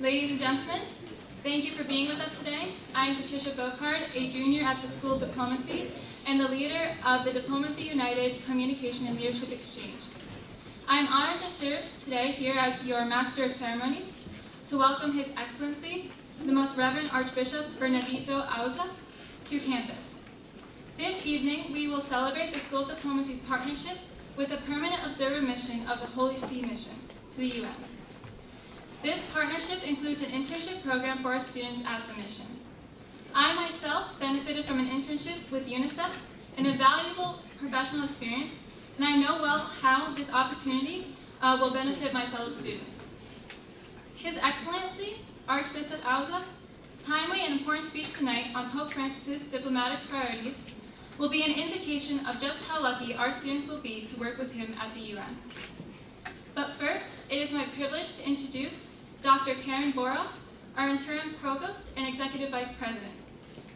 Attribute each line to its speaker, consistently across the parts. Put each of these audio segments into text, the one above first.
Speaker 1: Ladies and gentlemen, thank you for being with us today. I am Patricia Bocard, a junior at the School of Diplomacy and the leader of the Diplomacy United Communication and Leadership Exchange. I am honored to serve today here as your Master of Ceremonies to welcome His Excellency, the Most Reverend Archbishop Bernardito Auza, to campus. This evening, we will celebrate the School of Diplomacy's partnership with the Permanent Observer Mission of the Holy See Mission to the UN. This partnership includes an internship program for our students at the mission. I myself benefited from an internship with UNICEF, an invaluable professional experience, and I know well how this opportunity will benefit my fellow students. His Excellency, Archbishop Auza's timely and important speech tonight on Pope Francis's diplomatic priorities will be an indication of just how lucky our students will be to work with him at the UN. But first, it is my privilege to introduce Dr. Karen Boroff, our interim Provost and Executive Vice President.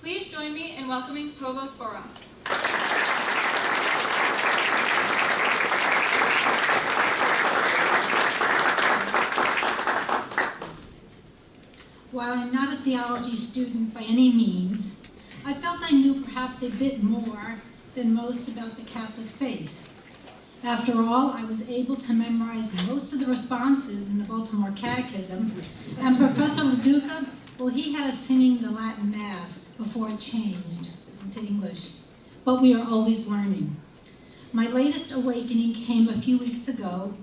Speaker 1: Please join me in welcoming Provost Boroff.
Speaker 2: While I'm not a theology student by any means, I felt I knew perhaps a bit more than most about the Catholic faith. After all, I was able to memorize most of the responses in the Baltimore Catechism, and Professor LaDuca, well, he had us singing the Latin Mass before it changed into English. But we are always learning. My latest awakening came a few weeks ago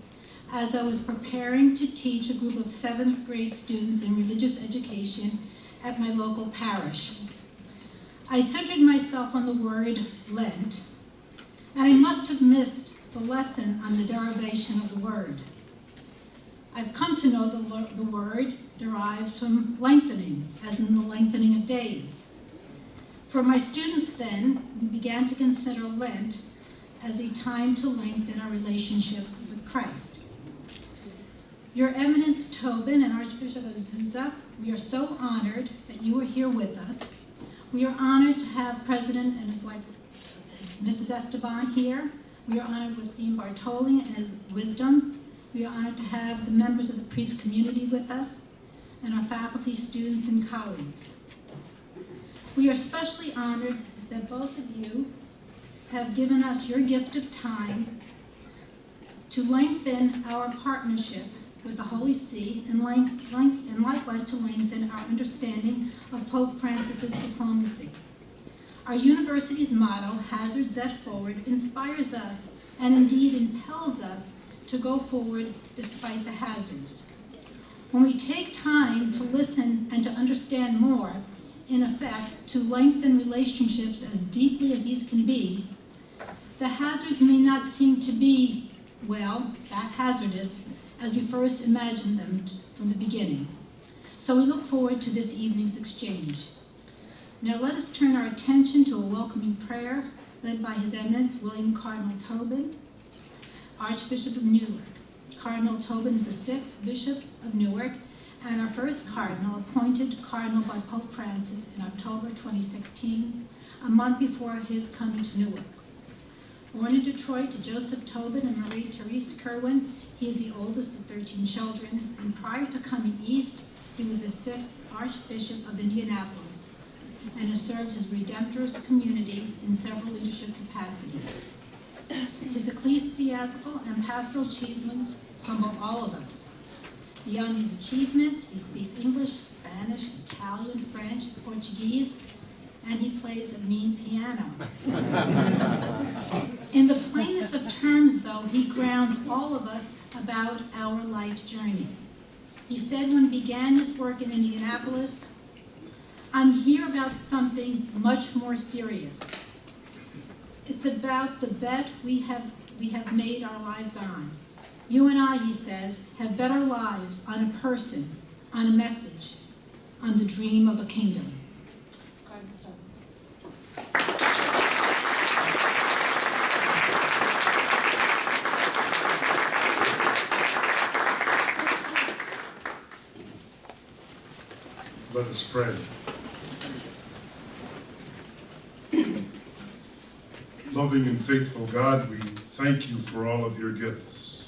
Speaker 2: as I was preparing to teach a group of 7th grade students in religious education at my local parish. I centered myself on the word Lent, and I must have missed the lesson on the derivation of the word. I've come to know the word derives from lengthening, as in the lengthening of days. For my students then, we began to consider Lent as a time to lengthen our relationship with Christ. Your Eminence Tobin and Archbishop Auza, we are so honored that you are here with us. We are honored to have President and his wife, Mrs. Esteban, here. We are honored with Dean Bartoli and his wisdom. We are honored to have the members of the priest community with us and our faculty, students, and colleagues. We are especially honored that both of you have given us your gift of time to lengthen our partnership with the Holy See and likewise to lengthen our understanding of Pope Francis's diplomacy. Our university's motto, Hazards That Forward, inspires us and indeed impels us to go forward despite the hazards. When we take time to listen and to understand more, in effect, to lengthen relationships as deeply as these can be, the hazards may not seem to be, well, that hazardous as we first imagined them from the beginning. So we look forward to this evening's exchange. Now let us turn our attention to a welcoming prayer led by His Eminence William Cardinal Tobin, Archbishop of Newark. Cardinal Tobin is the 6th Bishop of Newark and our first Cardinal, appointed Cardinal by Pope Francis in October 2016, a month before his coming to Newark. Born in Detroit to Joseph Tobin and Marie Therese Kerwin, he is the oldest of 13 children, and prior to coming east, he was the 6th Archbishop of Indianapolis and has served his Redemptorist community in several leadership capacities. His ecclesiastical and pastoral achievements humble all of us. Beyond these achievements, he speaks English, Spanish, Italian, French, Portuguese, and he plays a mean piano. In the plainest of terms, though, he grounds all of us about our life journey. He said when he began his work in Indianapolis, "I'm here about something much more serious. It's about the bet we have made our lives on. You and I," he says, "have bet our lives on a person, on a message, on the dream of a kingdom."
Speaker 3: Let us pray. Loving and faithful God, we thank you for all of your gifts,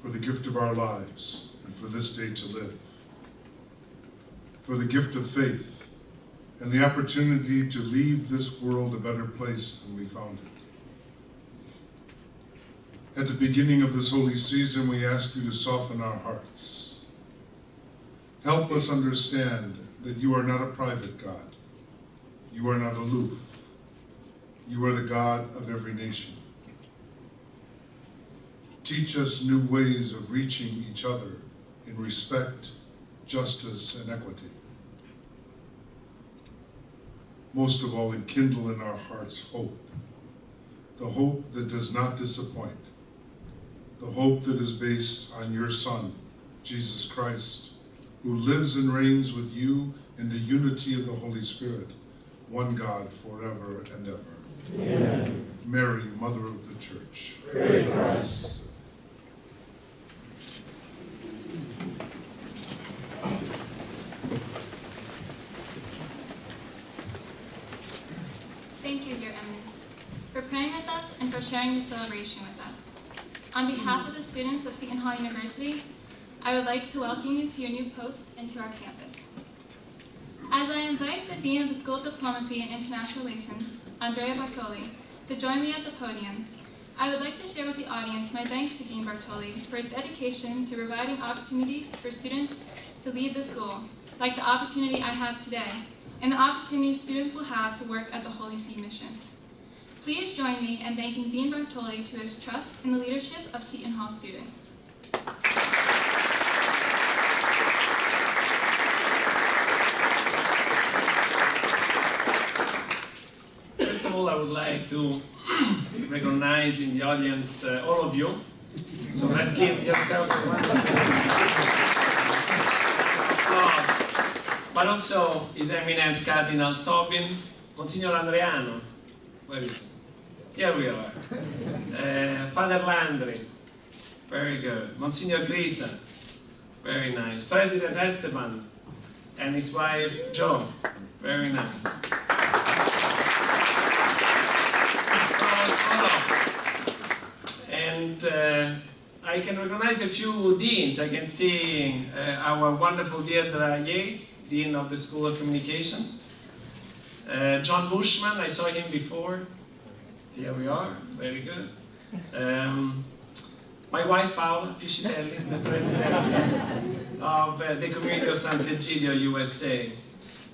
Speaker 3: for the gift of our lives, and for this day to live. for the gift of faith and the opportunity to leave this world a better place than we found it. At the beginning of this holy season, we ask you to soften our hearts. Help us understand that you are not a private God. You are not aloof. You are the God of every nation. Teach us new ways of reaching each other in respect, justice, and equity. Most of all, enkindle in our hearts hope, the hope that does not disappoint, the hope that is based on your Son, Jesus Christ, who lives and reigns with you in the unity of the Holy Spirit, one God forever and ever. Amen. Mary, Mother of the Church,
Speaker 4: pray for us.
Speaker 1: Thank you, Your Eminence, for praying with us and for sharing the celebration with us. On behalf of the students of Seton Hall University, I would like to welcome you to your new post and to our campus. As I invite the Dean of the School of Diplomacy and International Relations, Andrea Bartoli, to join me at the podium, I would like to share with the audience my thanks to Dean Bartoli for his dedication to providing opportunities for students to lead the school, like the opportunity I have today, and the opportunity students will have to work at the Holy See Mission. Please join me in thanking Dean Bartoli to his trust in the leadership of Seton Hall students.
Speaker 4: First of all, I would like to recognize in the audience all of you. So let's give yourself a round of applause. But also His Eminence Cardinal Tobin, Monsignor Andreano, where is he? Here we are. Father Landry, very good. Monsignor Grisa, very nice. President Esteban and his wife Jo, very nice. And I can recognize a few deans. I can see our wonderful Deirdre Yates, Dean of the School of Communication. John Bushman, I saw him before. Here we are, very good. My wife Paola Piscitelli, the president of the community of Sant'Egidio, USA.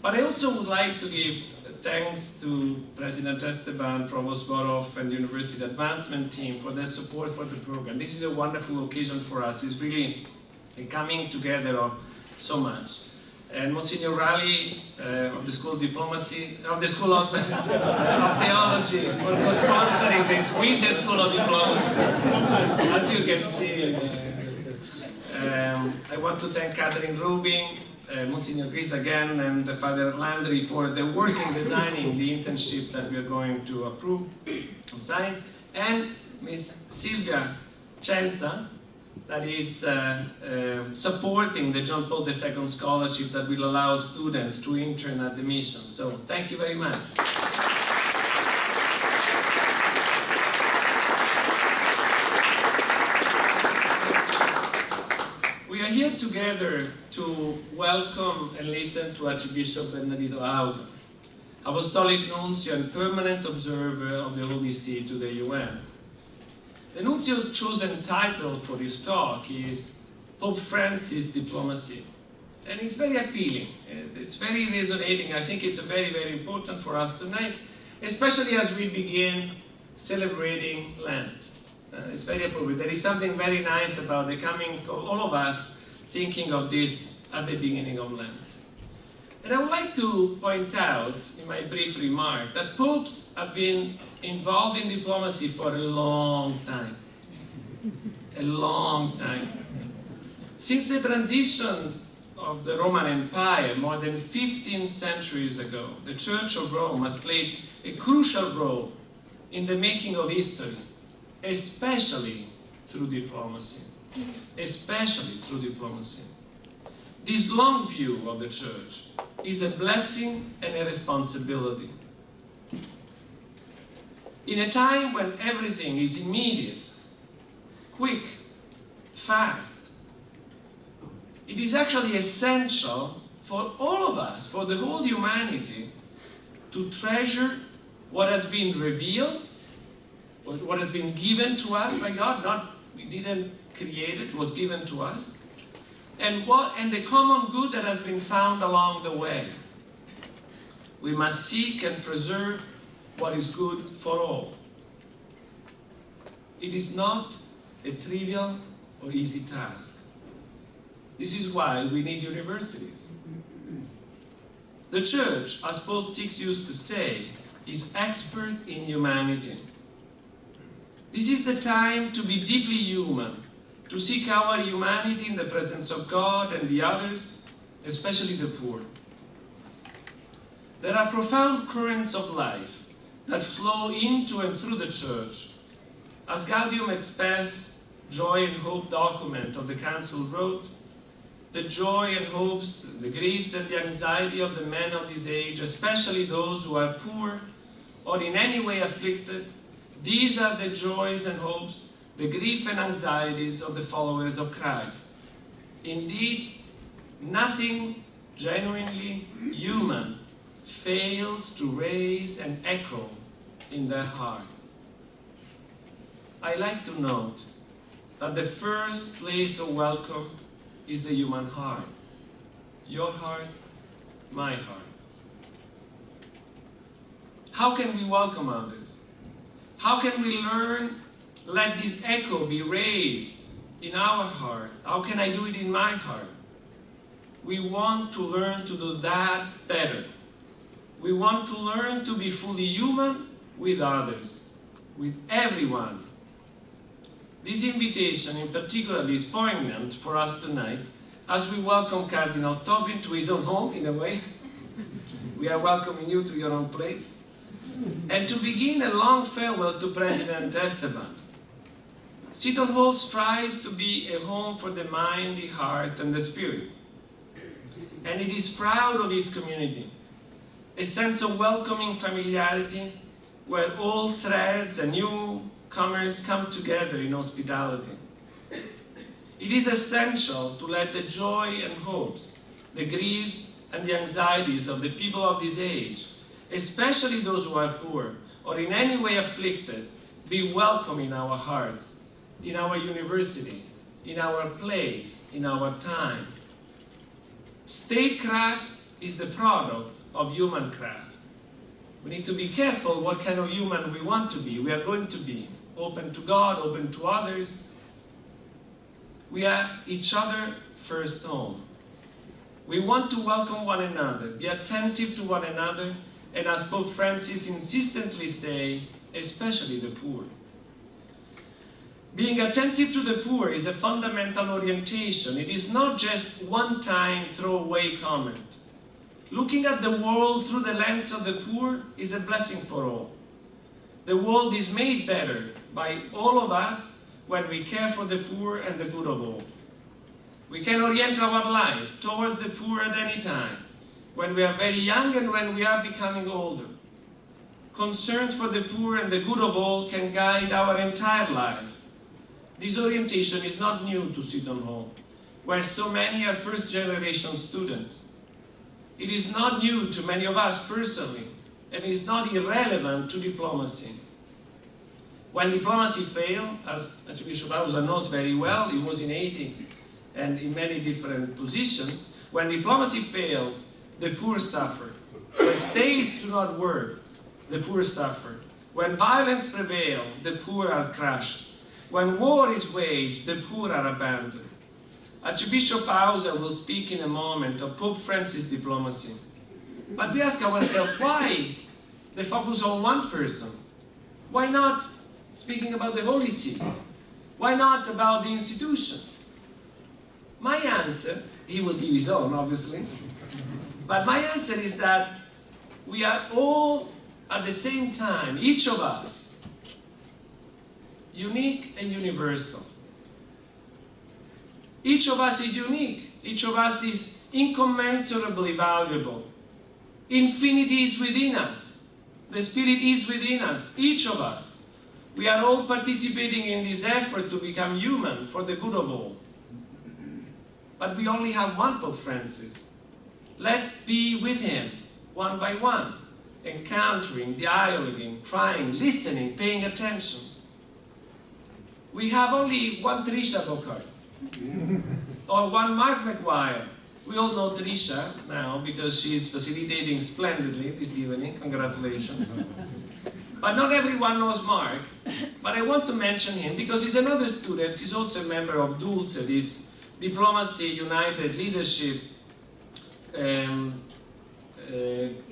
Speaker 4: But I also would like to give thanks to President Esteban, Provost Borov, and the University Advancement Team for their support for the program. This is a wonderful occasion for us. It's really a coming together of so much. And Monsignor Raleigh of the School of Diplomacy, of the School of Theology, for co-sponsoring this with the School of Diplomacy. As you can see, I want to thank Catherine Rubin, Monsignor Chris again, and Father Landry for the work in designing the internship that we are going to approve and sign, and Miss Silvia Cenza, that is supporting the John Paul II scholarship that will allow students to intern at the mission. So thank you very much. We are here together to welcome and listen to Archbishop Bernardito Auza, Apostolic Nuncio and permanent observer of the Holy See to the UN. The Nuncio's chosen title for this talk is Pope Francis Diplomacy. And it's very appealing. It's very resonating. I think it's very, very important for us tonight, especially as we begin celebrating Lent. It's very appropriate. There is something very nice about the coming of all of us thinking of this at the beginning of Lent. And I would like to point out in my brief remark that popes have been involved in diplomacy for a long time. A long time. Since the transition of the Roman Empire more than 15 centuries ago, the Church of Rome has played a crucial role in the making of history, especially through diplomacy. Especially through diplomacy. This long view of the Church is a blessing and a responsibility. In a time when everything is immediate, quick, fast, it is actually essential for all of us, for the whole humanity, to treasure what has been revealed, what has been given to us by God. We didn't create it, it was given to us. And the common good that has been found along the way. We must seek and preserve what is good for all. It is not a trivial or easy task. This is why we need universities. The Church, as Paul VI used to say, is expert in humanity. This is the time to be deeply human, to seek our humanity in the presence of God and the others, especially the poor. There are profound currents of life that flow into and through the Church. As Gaudium et Spes, Joy and Hope document of the Council wrote, the joy and hopes, the griefs and the anxiety of the men of this age, especially those who are poor or in any way afflicted, these are the joys and hopes, the grief and anxieties of the followers of Christ. Indeed, nothing genuinely human fails to raise an echo in their heart. I like to note that the first place of welcome is the human heart. Your heart, my heart. How can we welcome others? How can we let this echo be raised in our heart? How can I do it in my heart? We want to learn to do that better. We want to learn to be fully human with others, with everyone. This invitation in particular is poignant for us tonight as we welcome Cardinal Tobin to his own home, in a way. We are welcoming you to your own place. And to begin a long farewell to President Esteban. Seton Hall strives to be a home for the mind, the heart, and the spirit. And it is proud of its community. A sense of welcoming familiarity where all threads and newcomers come together in hospitality. It is essential to let the joy and hopes, the griefs and the anxieties of the people of this age, especially those who are poor or in any way afflicted, be welcome in our hearts, in our university, in our place, in our time. Statecraft is the product of human craft. We need to be careful what kind of human we want to be. We are going to be open to God, open to others. We are each other first home. We want to welcome one another, be attentive to one another, and as Pope Francis insistently say, especially the poor. Being attentive to the poor is a fundamental orientation. It is not just one-time throwaway comment. Looking at the world through the lens of the poor is a blessing for all. The world is made better by all of us when we care for the poor and the good of all. We can orient our life towards the poor at any time, when we are very young and when we are becoming older. Concern for the poor and the good of all can guide our entire life. This orientation is not new to Seton Hall, where so many are first-generation students. It is not new to many of us personally, and is not irrelevant to diplomacy. When diplomacy failed, as Archbishop Auza knows very well, he was in Haiti and in many different positions, when diplomacy fails, the poor suffer. When states do not work, the poor suffer. When violence prevails, the poor are crushed. When war is waged, the poor are abandoned. Archbishop Auza will speak in a moment of Pope Francis' diplomacy. But we ask ourselves, why the focus on one person? Why not speaking about the Holy See? Why not about the institution? My answer, he will give his own, obviously, but my answer is that we are all at the same time, each of us, unique and universal. Each of us is unique. Each of us is incommensurably valuable. Infinity is within us. The Spirit is within us, each of us. We are all participating in this effort to become human for the good of all. But we only have one Pope Francis. Let's be with him, one by one, encountering, dialoguing, trying, listening, paying attention. We have only one Trisha Bocard, or one Mark McGuire. We all know Trisha now because she's facilitating splendidly this evening. Congratulations. But not everyone knows Mark. But I want to mention him because he's another student. He's also a member of Dulce, this Diplomacy United Leadership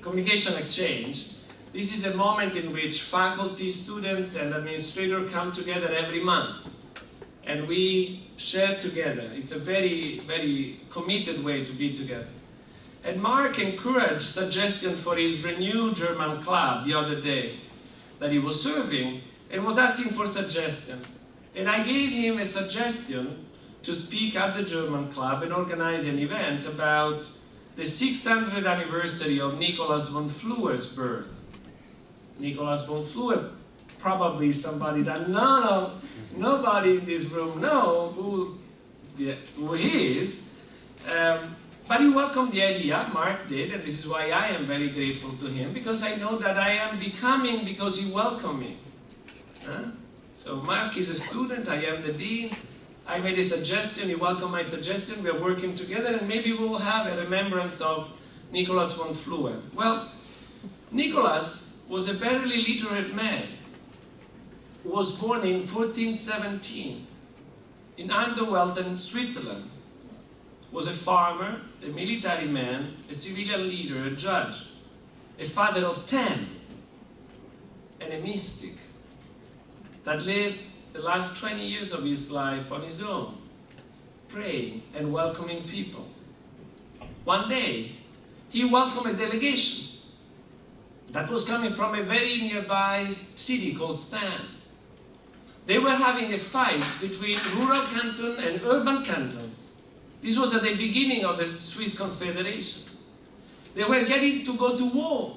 Speaker 4: Communication Exchange. This is a moment in which faculty, student, and administrator come together every month. And we share together. It's a very, very committed way to be together. And Mark encouraged suggestion for his renewed German club the other day that he was serving and was asking for suggestion. And I gave him a suggestion to speak at the German club and organize an event about the 600th anniversary of Nicholas von Fleuer's birth. Nicholas von Fleuer, probably somebody that nobody in this room knows who he is. But he welcomed the idea, Mark did, and this is why I am very grateful to him, because I know that I am becoming because he welcomed me. So Mark is a student, I am the dean. I made a suggestion, he welcomed my suggestion, we are working together, and maybe we will have a remembrance of Nicholas von Fleuer. Well, Nicholas was a barely literate man who was born in 1417 in Anderwelten, Switzerland. Was a farmer, a military man, a civilian leader, a judge, a father of 10, and a mystic that lived the last 20 years of his life on his own, praying and welcoming people. One day, he welcomed a delegation that was coming from a very nearby city called Stan. They were having a fight between rural canton and urban cantons. This was at the beginning of the Swiss Confederation. They were getting to go to war.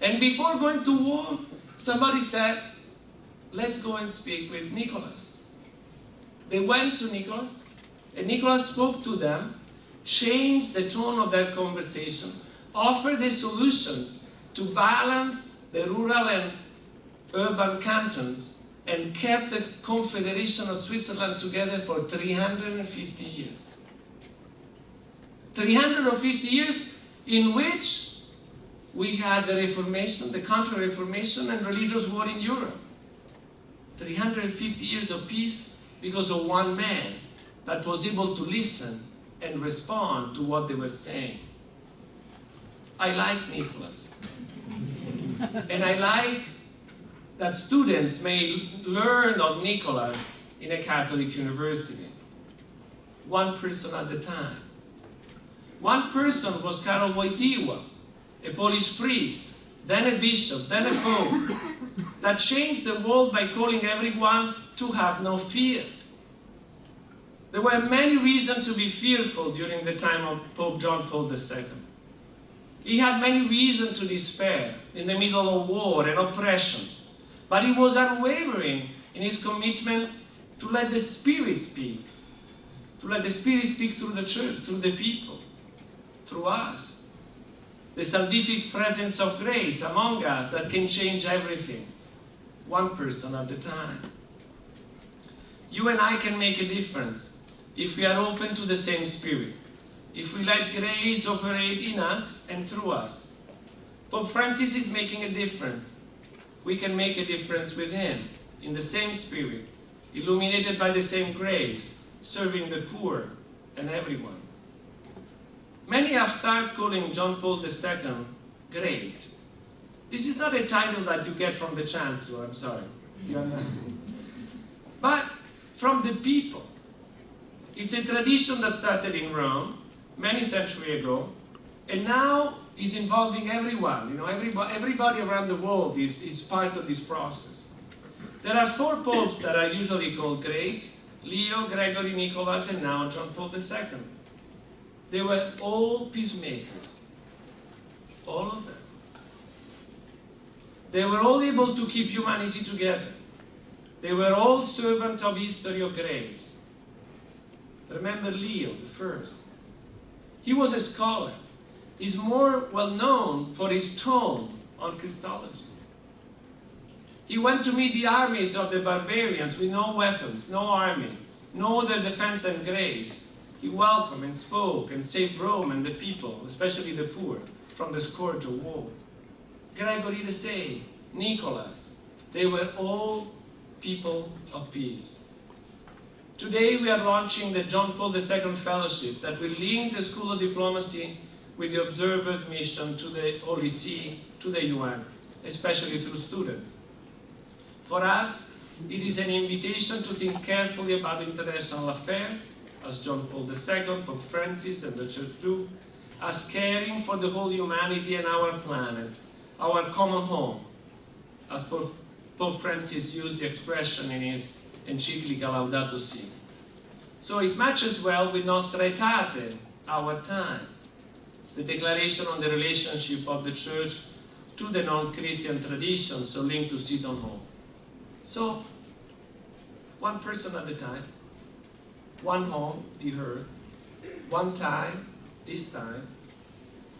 Speaker 4: And before going to war, somebody said, let's go and speak with Nicholas. They went to Nicholas, and Nicholas spoke to them, changed the tone of their conversation, offered a solution to balance the rural and urban cantons, and kept the Confederation of Switzerland together for 350 years. 350 years in which we had the Reformation, the Counter-Reformation, and religious war in Europe. 350 years of peace because of one man that was able to listen and respond to what they were saying. I like Nicholas. And I like that students may learn of Nicholas in a Catholic university. One person at a time. One person was Karol Wojtyła, a Polish priest, then a bishop, then a pope, that changed the world by calling everyone to have no fear. There were many reasons to be fearful during the time of Pope John Paul II. He had many reasons to despair in the middle of war and oppression, but he was unwavering in his commitment to let the Spirit speak, to let the Spirit speak through the church, through the people, through us. The salvific presence of grace among us that can change everything, one person at a time. You and I can make a difference if we are open to the same Spirit, if we let grace operate in us and through us. Pope Francis is making a difference. We can make a difference with him, in the same Spirit, illuminated by the same grace, serving the poor and everyone. Many have started calling John Paul II great. This is not a title that you get from the Chancellor, I'm sorry. But from the people. It's a tradition that started in Rome many centuries ago, and now is involving everyone. You know, everybody around the world is part of this process. There are 4 popes that are usually called great: Leo, Gregory, Nicholas, and now John Paul II. They were all peacemakers, all of them. They were all able to keep humanity together. They were all servants of history of grace. Remember Leo the First. He was a scholar, is more well known for his tome on Christology. He went to meet the armies of the barbarians with no weapons, no army, no other defense than grace. He welcomed and spoke and saved Rome and the people, especially the poor, from the scourge of war. Gregory the Sage, Nicholas, they were all people of peace. Today we are launching the John Paul II Fellowship that will link the School of Diplomacy with the Observer's mission to the Holy See, to the UN, especially through students. For us, it is an invitation to think carefully about international affairs, as John Paul II, Pope Francis, and the Church do, as caring for the whole humanity and our planet, our common home, as Pope Francis used the expression in his encyclical Laudato Si. So it matches well with Nostra Aetate, our time, the declaration on the relationship of the Church to the non-Christian tradition, so linked to Seton home. So, one person at a time, one home, the earth, one time, this time,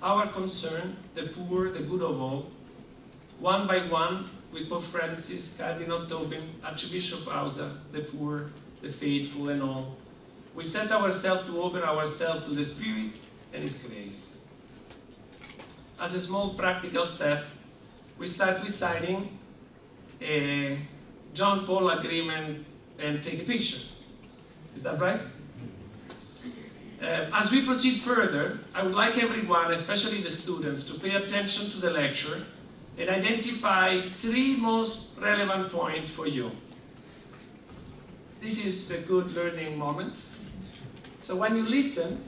Speaker 4: our concern, the poor, the good of all, one by one, with Pope Francis, Cardinal Tobin, Archbishop Auza, the poor, the faithful, and all. We set ourselves to open ourselves to the Spirit and His grace. As a small practical step, we start with signing a John Paul agreement and take a picture. Is that right? As we proceed further, I would like everyone, especially the students, to pay attention to the lecture and identify 3 most relevant points for you. This is a good learning moment. So when you listen,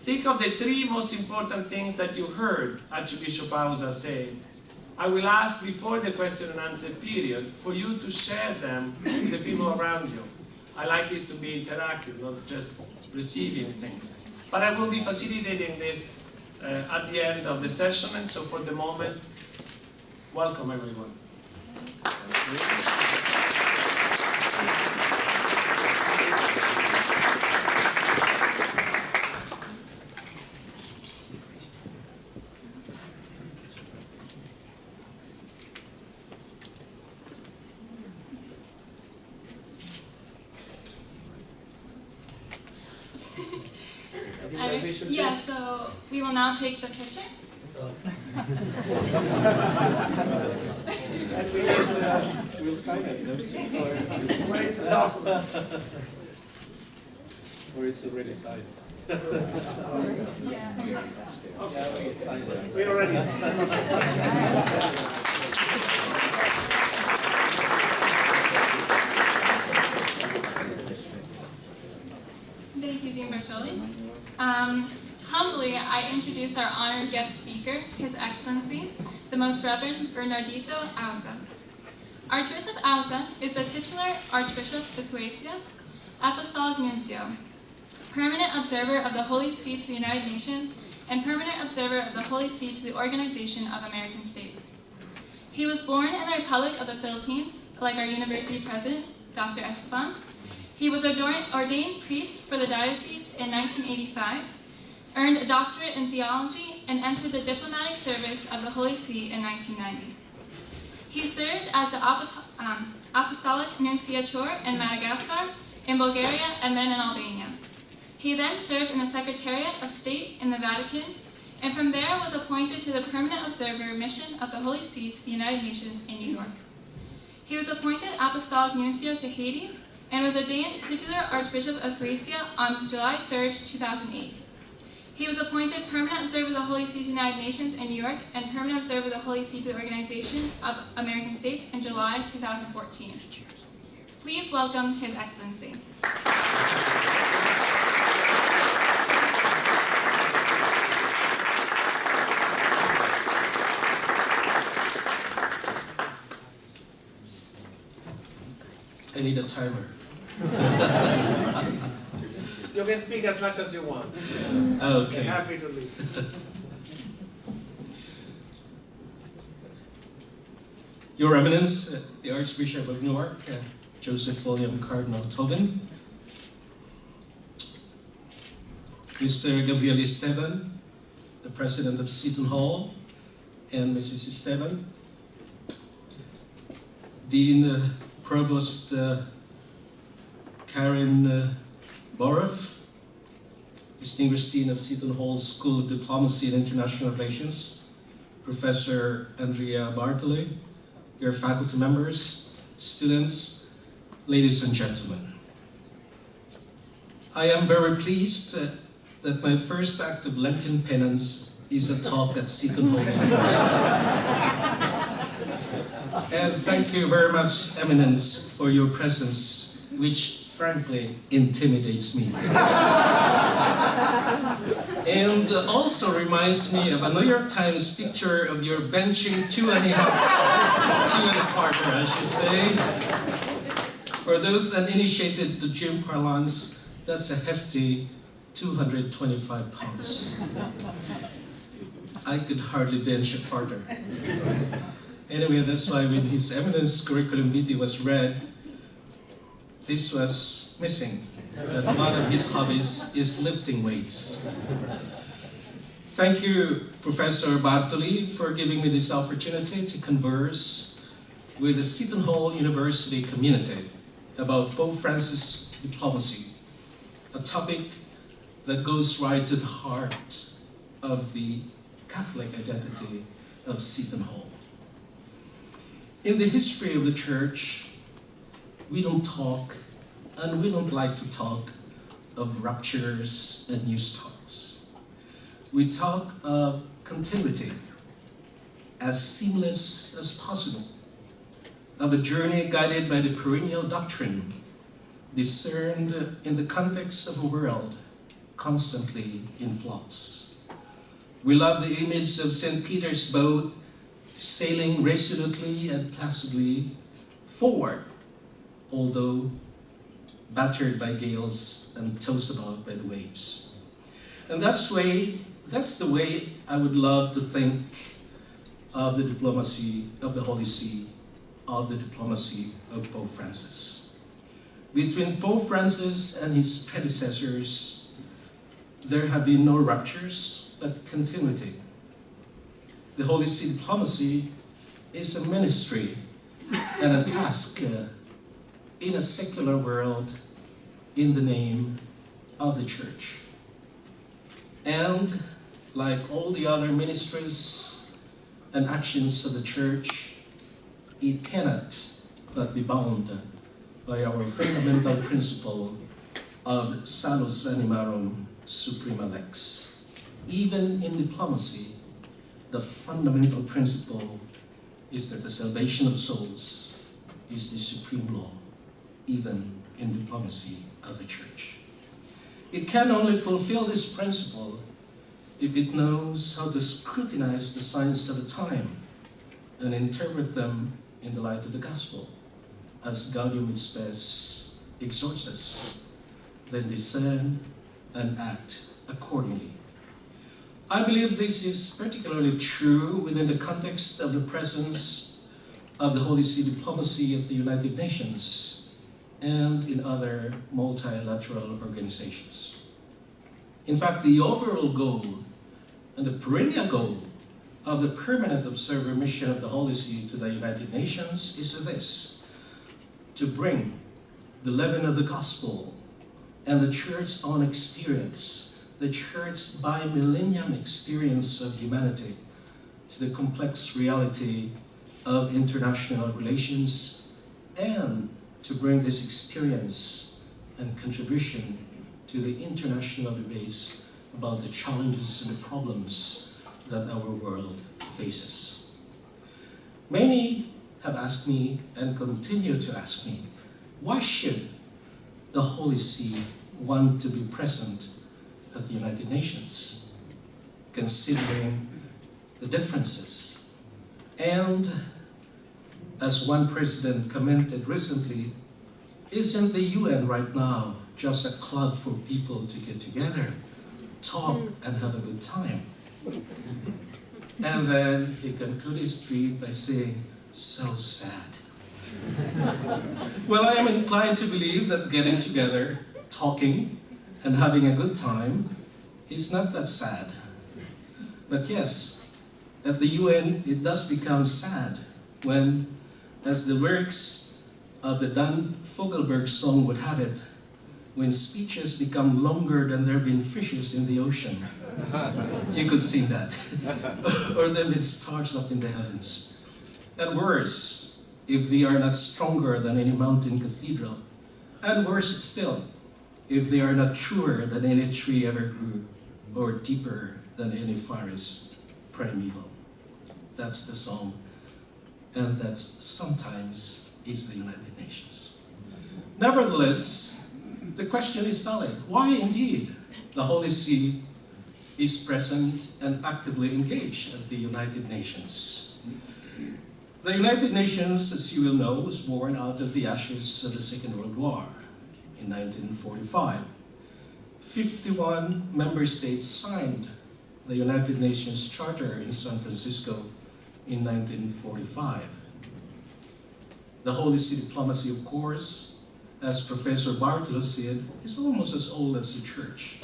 Speaker 4: think of the 3 most important things that you heard Archbishop Auza say. I will ask before the question and answer period for you to share them with the people around you. I like this to be interactive, not just receiving things. But I will be facilitating this at the end of the session, and so for the moment, welcome everyone.
Speaker 1: Yeah, so we will now take the picture.
Speaker 5: We'll sign it. Or it's already signed.
Speaker 4: We already
Speaker 1: Thank you, Dean Bertoli. Humbly, I introduce our honored guest speaker, His Excellency, the Most Reverend Bernardito Auza. Archbishop Auza is the titular Archbishop of Suecia, Apostolic Nuncio, permanent observer of the Holy See to the United Nations, and permanent observer of the Holy See to the Organization of American States. He was born in the Republic of the Philippines, like our university president, Dr. Esteban. He was ordained priest for the diocese in 1985, earned a doctorate in theology, and entered the diplomatic service of the Holy See in 1990. He served as the Apostolic Nunciature in Madagascar, in Bulgaria, and then in Albania. He then served in the Secretariat of State in the Vatican, and from there was appointed to the Permanent Observer Mission of the Holy See to the United Nations in New York. He was appointed Apostolic Nuncio to Haiti, and was ordained titular Archbishop of Suecia on July 3, 2008. He was appointed Permanent Observer of the Holy See to the United Nations in New York and Permanent Observer of the Holy See to the Organization of American States in July 2014. Please welcome His Excellency.
Speaker 4: I need a timer. You can speak as much as you want. Okay. I'm happy to listen. Your Eminence, the Archbishop of Newark, Joseph William Cardinal Tobin, Mr. Gabriel Esteban, the
Speaker 6: President of Seton Hall, and Mrs. Esteban, Dean Provost Karen Borov, Distinguished Dean of Seton Hall School of Diplomacy and International Relations, Professor Andrea Bartoli, your faculty members, students, ladies and gentlemen. I am very pleased that my first act of Lenten penance is a talk at Seton Hall University. And thank you very much, Eminence, for your presence, which frankly intimidates me. And also reminds me of a New York Times picture of your benching 2.25, I should say. For those uninitiated to gym parlance, that's a hefty 225 pounds. I could hardly bench a quarter. Anyway, that's why when His Eminence curriculum vitae was read, this was missing. That one of his hobbies is lifting weights. Thank you, Professor Bartoli, for giving me this opportunity to converse with the Seton Hall University community about Pope Francis' diplomacy, a topic that goes right to the heart of the Catholic identity of Seton Hall. In the history of the Church, we don't talk, and we don't like to talk, of ruptures and news talks. We talk of continuity, as seamless as possible, of a journey guided by the perennial doctrine, discerned in the context of a world constantly in flux. We love the image of St. Peter's boat sailing resolutely and placidly forward, although battered by gales and tossed about by the waves. And that's the way I would love to think of the diplomacy of the Holy See, of the diplomacy of Pope Francis. Between Pope Francis and his predecessors, there have been no ruptures, but continuity. The Holy See diplomacy is a ministry and a task in a secular world in the name of the Church. And like all the other ministries and actions of the Church, it cannot but be bound by our fundamental principle of salus animarum suprema lex. Even in diplomacy, the fundamental principle is that the salvation of souls is the supreme law, even in diplomacy of the Church. It can only fulfill this principle if it knows how to scrutinize the signs of the time and interpret them in the light of the gospel, as Gaudium et Spes exhorts us, then discern and act accordingly. I believe this is particularly true within the context of the presence of the Holy See diplomacy at the United Nations and in other multilateral organizations. In fact, the overall goal and the perennial goal of the permanent observer mission of the Holy See to the United Nations is this: to bring the leaven of the gospel and the Church's own experience, the Church's bi-millennium experience of humanity, to the complex reality of international relations, and to bring this experience and contribution to the international debates about the challenges and the problems that our world faces. Many have asked me and continue to ask me, why should the Holy See want to be present at the United Nations, considering the differences? And as one president commented recently, isn't the UN right now just a club for people to get together, talk, and have a good time? And then he concluded his tweet by saying, so sad. Well, I am inclined to believe that getting together, talking, and having a good time is not that sad. But yes, at the UN, it does become sad when, as the lyrics of the Dan Fogelberg song would have it, when speeches become longer than there have been fishes in the ocean. You could sing that. Or there have been stars up in the heavens. And worse, if they are not stronger than any mountain cathedral. And worse still, if they are not truer than any tree ever grew, or deeper than any forest primeval. That's the song, and that's sometimes is the United Nations. Nevertheless, the question is valid. Why indeed the Holy See is present and actively engaged at the United Nations? The United Nations, as you will know, was born out of the ashes of the Second World War in 1945. 51 member states signed the United Nations Charter in San Francisco in 1945. The Holy See diplomacy, of course, as Professor Bartolo said, is almost as old as the Church.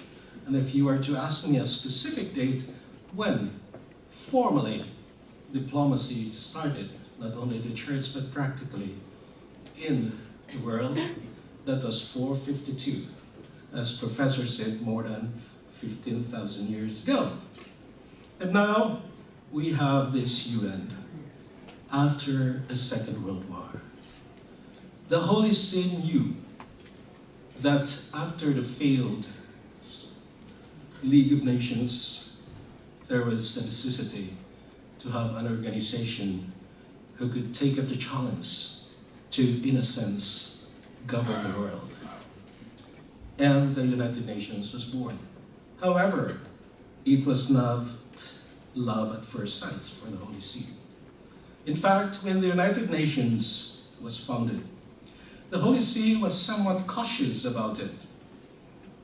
Speaker 6: And if you were to ask me a specific date when formally diplomacy started, not only the Church but practically in the world, that was 452. As Professor said, more than 15,000 years ago. And now we have this UN after the Second World War. The Holy See knew that after the failed League of Nations, there was a necessity to have an organization who could take up the challenge to, in a sense, govern the world. And the United Nations was born. However, it was not love at first sight for the Holy See. In fact, when the United Nations was founded, the Holy See was somewhat cautious about it.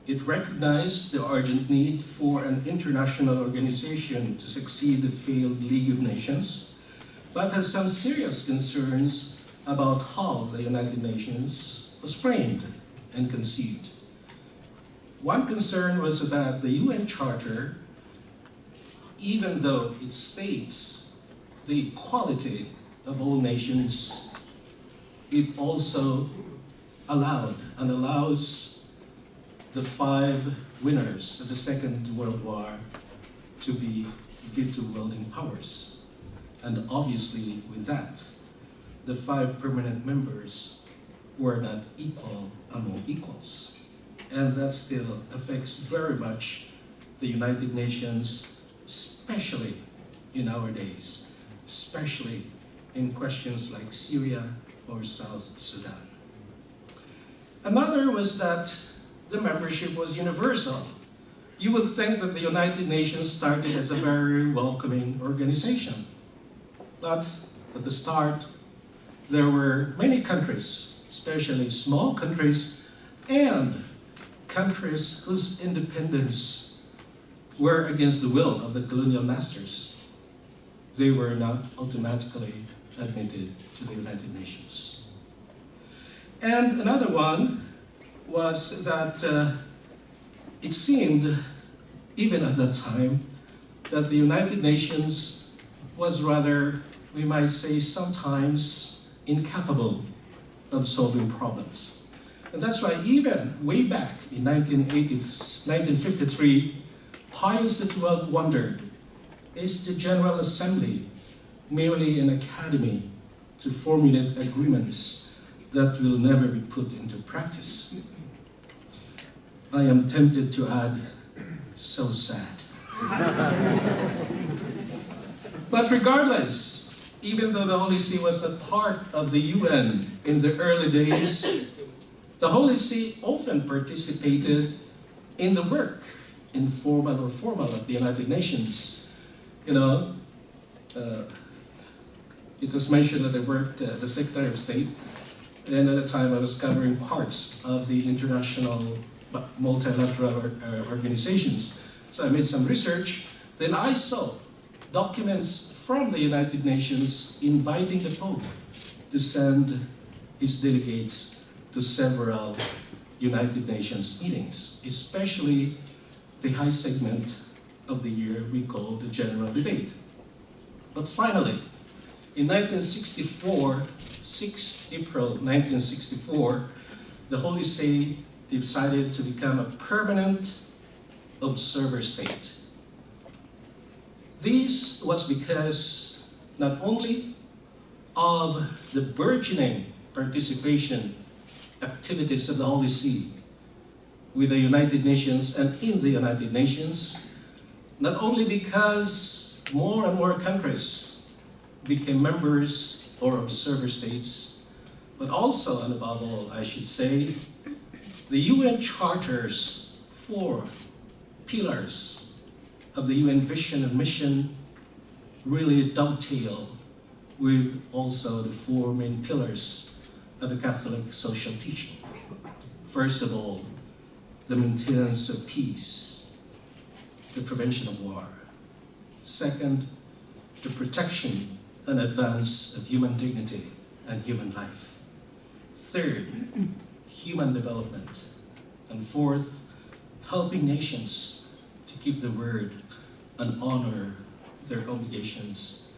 Speaker 6: It recognized the urgent need for an international organization to succeed the failed League of Nations, but has some serious concerns about how the United Nations was framed and conceived. One concern was that the UN Charter, even though it states the equality of all nations, it also allowed and allows the 5 winners of the Second World War to be veto-wielding powers. And obviously with that, the 5 permanent members were not equal among equals. And that still affects very much the United Nations, especially in our days, especially in questions like Syria or South Sudan. Another was that the membership was universal. You would think that the United Nations started as a very welcoming organization. But at the start, there were many countries, especially small countries, and countries whose independence were against the will of the colonial masters. They were not automatically admitted to the United Nations. And another one was that it seemed, even at that time, that the United Nations was rather, we might say, sometimes incapable of solving problems. And that's why even way back in 1953, Pius XII wondered, is the General Assembly merely an academy to formulate agreements that will never be put into practice? I am tempted to add, so sad. But regardless, even though the Holy See was not part of the UN in the early days, the Holy See often participated in the work, informal or formal, of the United Nations. You know, it was mentioned that I worked as the Secretary of State, and at the time I was covering parts of the international multilateral organizations. So I made some research, then I saw documents from the United Nations inviting the Pope to send his delegates to several United Nations meetings, especially the high segment of the year we call the General Debate. But finally, in 1964, 6 April 1964, the Holy See decided to become a permanent observer state. This was because not only of the burgeoning participation activities of the Holy See with the United Nations and in the United Nations, not only because more and more countries became members or observer states, but also, and above all, I should say, the UN Charter's 4 pillars of the UN vision and mission really dovetail with also the 4 main pillars of the Catholic social teaching. First of all, the maintenance of peace, the prevention of war. Second, the protection and advance of human dignity and human life. Third, human development. And fourth, helping nations to keep the word and honor their obligations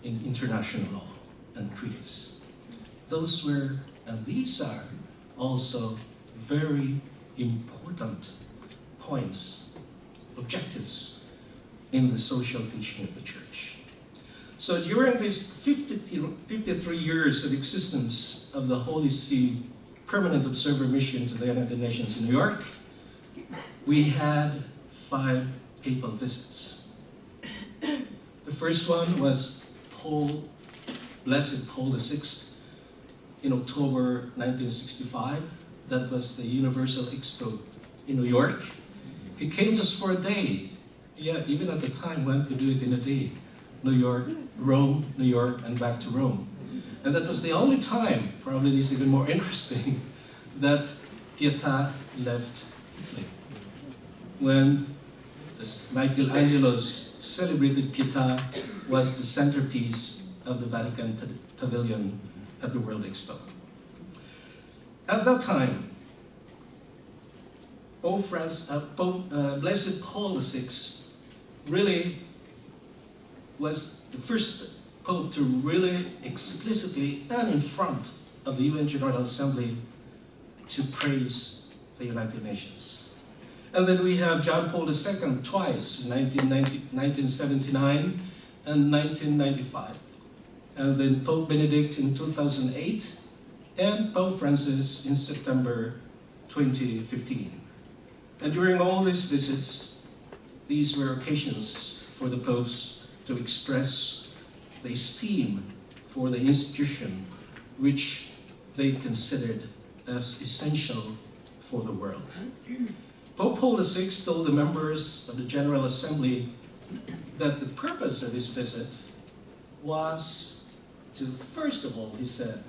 Speaker 6: in international law and treaties. Those were, and these are, also very important points, objectives in the social teaching of the Church. So during these 53 years of existence of the Holy See Permanent Observer Mission to the United Nations in New York, we had 5 papal visits. The first one was Blessed Paul VI in October 1965. That was the Universal Expo in New York. He came just for a day. Yeah, even at the time, one could do it in a day. New York, Rome, New York, and back to Rome. And that was the only time, probably it is even more interesting, that Pietà left Italy. When Michelangelo's celebrated Pietà was the centerpiece of the Vatican Pavilion at the World Expo. At that time, Blessed Paul VI really was the first Pope to really explicitly and in front of the UN General Assembly to praise the United Nations. And then we have John Paul II twice, in 1979 and 1995. And then Pope Benedict in 2008, and Pope Francis in September 2015. And during all these visits, these were occasions for the popes to express the esteem for the institution which they considered as essential for the world. Pope Paul VI told the members of the General Assembly that the purpose of his visit was to, first of all, he said,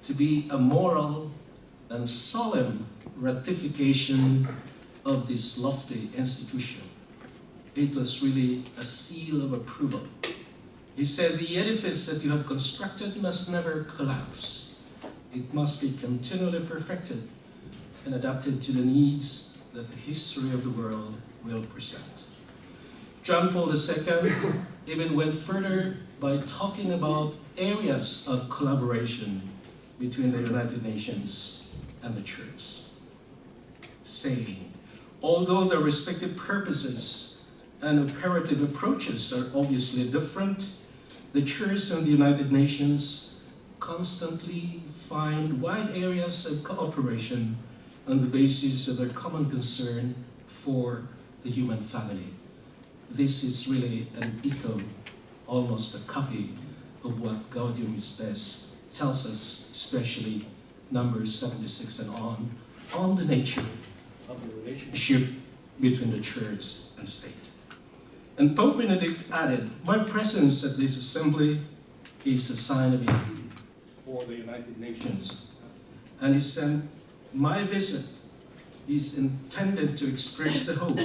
Speaker 6: to be a moral and solemn ratification of this lofty institution. It was really a seal of approval. He said, the edifice that you have constructed must never collapse. It must be continually perfected and adapted to the needs that the history of the world will present. John Paul II even went further by talking about areas of collaboration between the United Nations and the Church, saying, although their respective purposes and operative approaches are obviously different, the Church and the United Nations constantly find wide areas of cooperation on the basis of their common concern for the human family. This is really an echo, almost a copy of what Gaudium is Spes tells us, especially Numbers 76 and on the nature of the relationship between the Church and state. And Pope Benedict added, my presence at this assembly is a sign of unity for the United Nations. And he said, my visit is intended to express the hope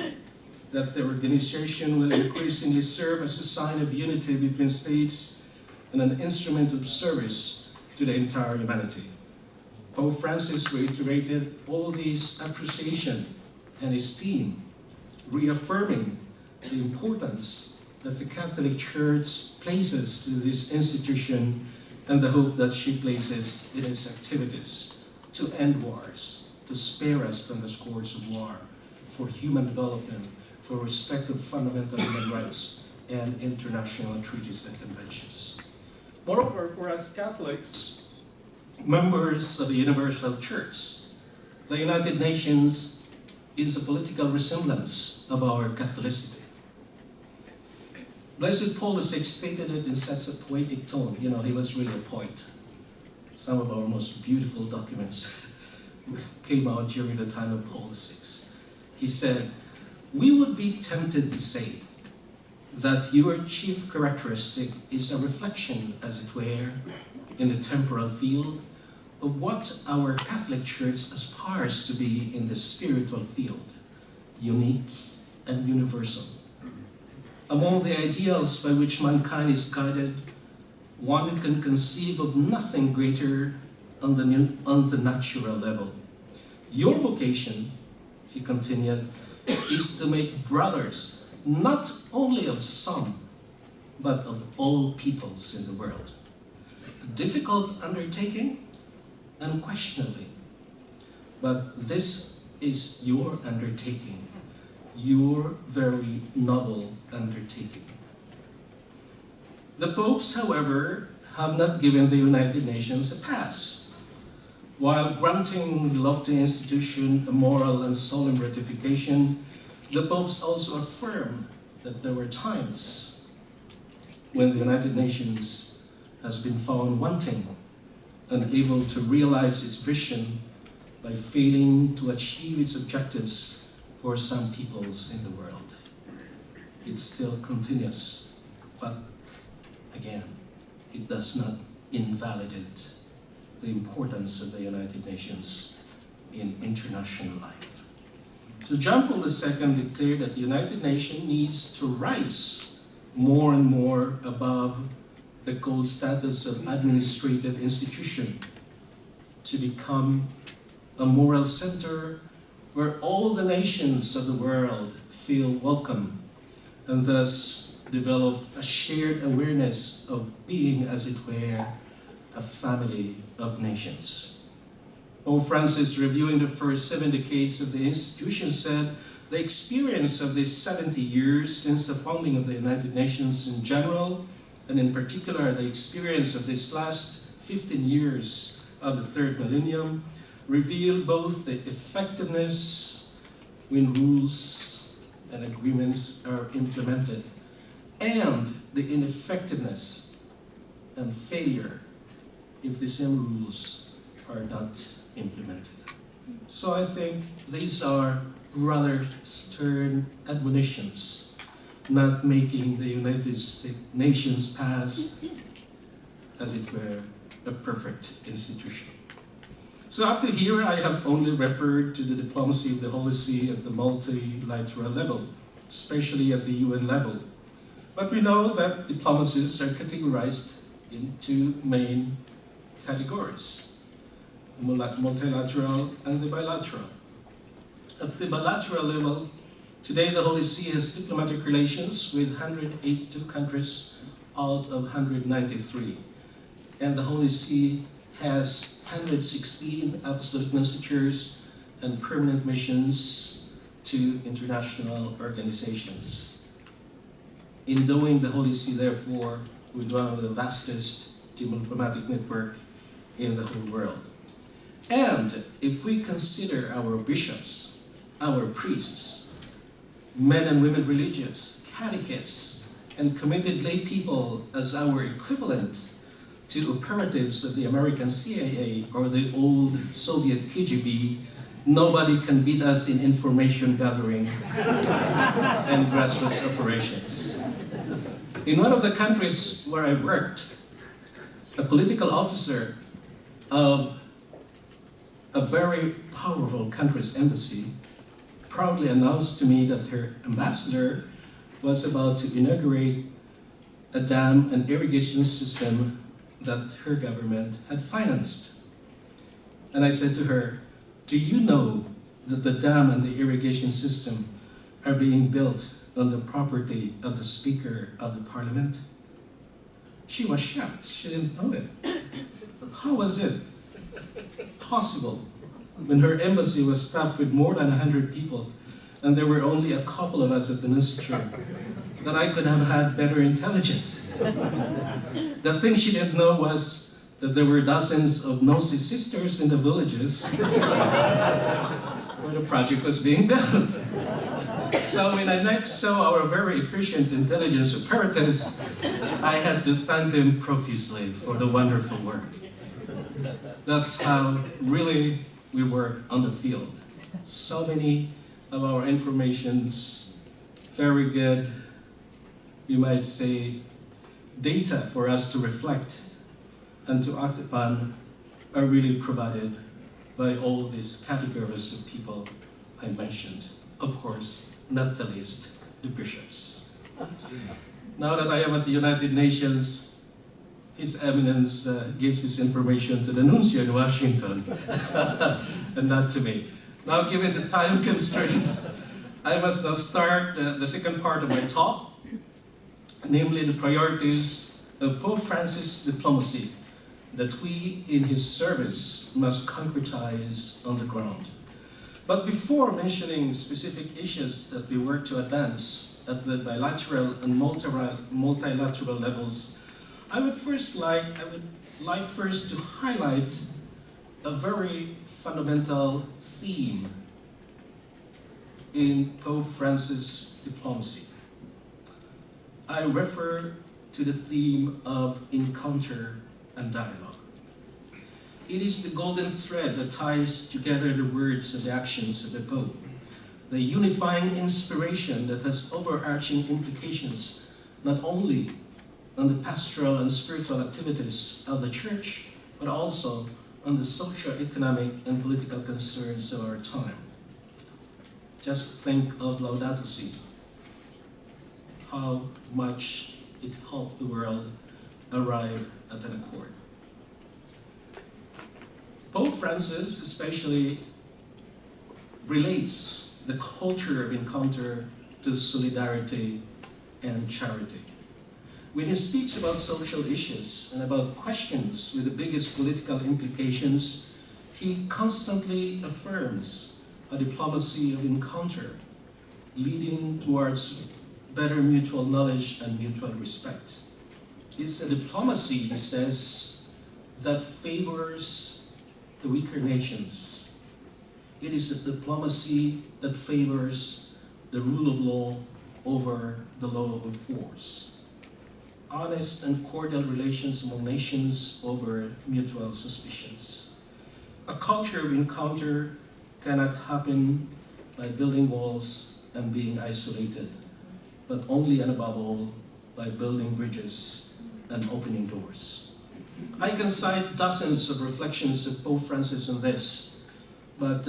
Speaker 6: that the organization will increasingly serve as a sign of unity between states and an instrument of service to the entire humanity. Pope Francis reiterated all these appreciation and esteem, reaffirming the importance that the Catholic Church places to this institution and the hope that she places in its activities to end wars, to spare us from the scourge of war, for human development, for respect of fundamental human rights and international treaties and conventions. Moreover, for us Catholics, members of the Universal Church, the United Nations is a political resemblance of our Catholicity. Blessed Paul VI stated it in such a poetic tone. You know, he was really a poet. Some of our most beautiful documents came out during the time of Paul VI. He said, "We would be tempted to say that your chief characteristic is a reflection, as it were, in the temporal field of what our Catholic Church aspires to be in the spiritual field, unique and universal. Among the ideals by which mankind is guided, one can conceive of nothing greater on the natural level. Your vocation," he continued, "is to make brothers not only of some, but of all peoples in the world. A difficult undertaking, unquestionably, but this is your undertaking, your very noble undertaking." The popes, however, have not given the United Nations a pass. While granting the lofty institution a moral and solemn ratification, the popes also affirm that there were times when the United Nations has been found wanting, unable to realize its vision by failing to achieve its objectives for some peoples in the world. It still continues, but again, it does not invalidate the importance of the United Nations in international life. So John Paul II declared that the United Nations needs to rise more and more above the cold status of administrative institution to become a moral center where all the nations of the world feel welcome and thus develop a shared awareness of being, as it were, a family of nations. Pope Francis, reviewing the first 7 decades of the institution, said, "The experience of these 70 years since the founding of the United Nations in general, and in particular the experience of these last 15 years of the third millennium, reveal both the effectiveness when rules and agreements are implemented, and the ineffectiveness and failure if the same rules are not implemented." So I think these are rather stern admonitions, not making the United Nations pass, as it were, a perfect institution. So up to here, I have only referred to the diplomacy of the Holy See at the multilateral level, especially at the UN level. But we know that diplomacies are categorized in 2 main categories: the multilateral and the bilateral. At the bilateral level, today the Holy See has diplomatic relations with 182 countries out of 193. And the Holy See has 116 apostolic nunciatures and permanent missions to international organizations. Endowing the Holy See, therefore, with one of the vastest diplomatic network in the whole world. And if we consider our bishops, our priests, men and women religious, catechists, and committed lay people as our equivalent to operatives of the American CIA or the old Soviet KGB, nobody can beat us in information gathering and grassroots operations. In one of the countries where I worked, a political officer of a very powerful country's embassy proudly announced to me that her ambassador was about to inaugurate a dam and irrigation system that her government had financed. And I said to her, "Do you know that the dam and the irrigation system are being built on the property of the Speaker of the Parliament? She was shocked. She didn't know it. How was it possible when her embassy was staffed with more than 100 people and there were only a couple of us at the Institute, that I could have had better intelligence? The thing she didn't know was that there were dozens of nosy sisters in the villages where the project was being built. So when I next saw our very efficient intelligence operatives, I had to thank them profusely for the wonderful work. That's how really we work on the field. So many of our informations, very good, you might say, data for us to reflect and to act upon are really provided by all these categories of people I mentioned. Of course, not the least, the bishops. Now that I am at the United Nations, His Eminence gives this information to the nuncio in Washington, and not to me. Now, given the time constraints, I must now start the second part of my talk, namely the priorities of Pope Francis' diplomacy that we in his service must concretize on the ground. But before mentioning specific issues that we work to advance at the bilateral and multilateral levels, I would like first to highlight a very fundamental theme in Pope Francis' diplomacy. I refer to the theme of encounter and dialogue. It is the golden thread that ties together the words and the actions of the Pope, the unifying inspiration that has overarching implications not only on the pastoral and spiritual activities of the Church, but also on the socio-economic and political concerns of our time. Just think of Laudato Si, how much it helped the world arrive at an accord. Pope Francis especially relates the culture of encounter to solidarity and charity. When he speaks about social issues and about questions with the biggest political implications, he constantly affirms a diplomacy of encounter, leading towards better mutual knowledge and mutual respect. It's a diplomacy, he says, that favors the weaker nations. It is a diplomacy that favors the rule of law over the law of force. Honest and cordial relations among nations over mutual suspicions. A culture of encounter cannot happen by building walls and being isolated, but only and above all by building bridges and opening doors. I can cite dozens of reflections of Pope Francis on this, but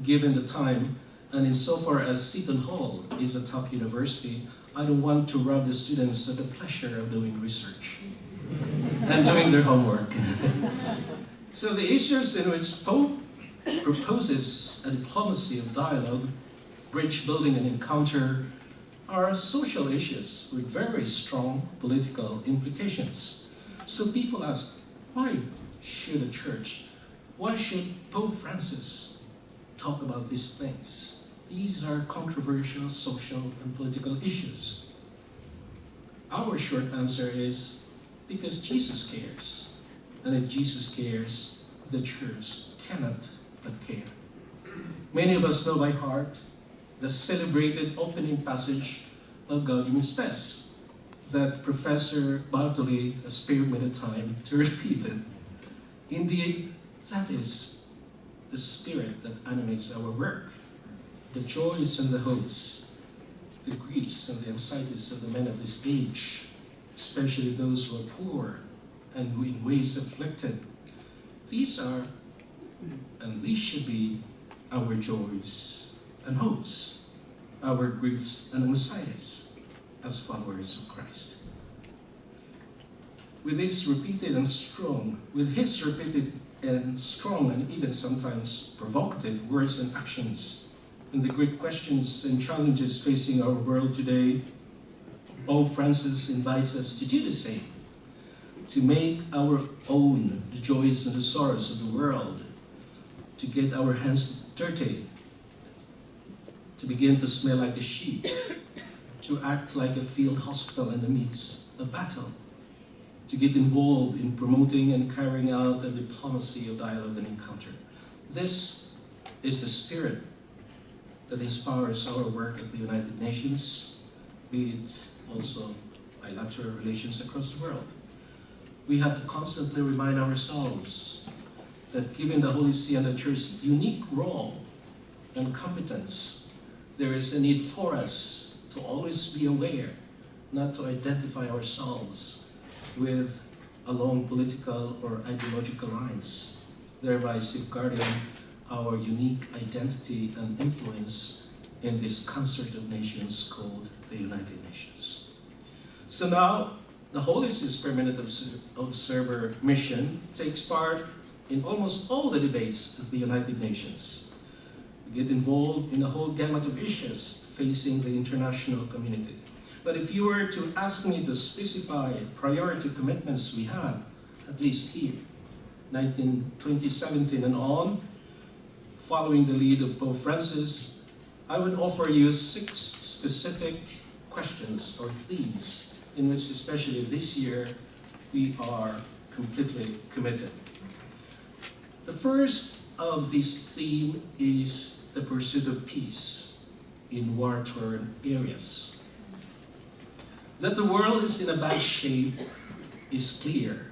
Speaker 6: given the time, and insofar as Seton Hall is a top university, I don't want to rob the students of the pleasure of doing research and doing their homework. So the issues in which Pope proposes a diplomacy of dialogue, bridge building and encounter, are social issues with very strong political implications. So people ask, why should a church, why should Pope Francis talk about these things? These are controversial social and political issues. Our short answer is because Jesus cares. And if Jesus cares, the church cannot but care. Many of us know by heart the celebrated opening passage of Gaudium Spes that Professor Bartoli has spared me the time to repeat it. Indeed, that is the spirit that animates our work. The joys and the hopes, the griefs and the anxieties of the men of this age, especially those who are poor and in ways afflicted. These are, and these should be, our joys and hopes, our griefs and anxieties as followers of Christ. With his repeated and strong and even sometimes provocative words and actions, in the great questions and challenges facing our world today, Pope Francis invites us to do the same, to make our own the joys and the sorrows of the world, to get our hands dirty, to begin to smell like the sheep, to act like a field hospital in the midst of battle, to get involved in promoting and carrying out a diplomacy of dialogue and encounter. This is the spirit that inspires our work at the United Nations, be it also bilateral relations across the world. We have to constantly remind ourselves that given the Holy See and the Church's unique role and competence, there is a need for us to always be aware, not to identify ourselves with along political or ideological lines, thereby safeguarding our unique identity and influence in this concert of nations called the United Nations. So now, the Holy See's Permanent Observer mission takes part in almost all the debates of the United Nations. We get involved in a whole gamut of issues facing the international community. But if you were to ask me to specify priority commitments we have, at least here, 2017 and on, following the lead of Pope Francis, I would offer you 6 specific questions or themes in which, especially this year, we are completely committed. The first of these themes is the pursuit of peace in war-torn areas. That the world is in a bad shape is clear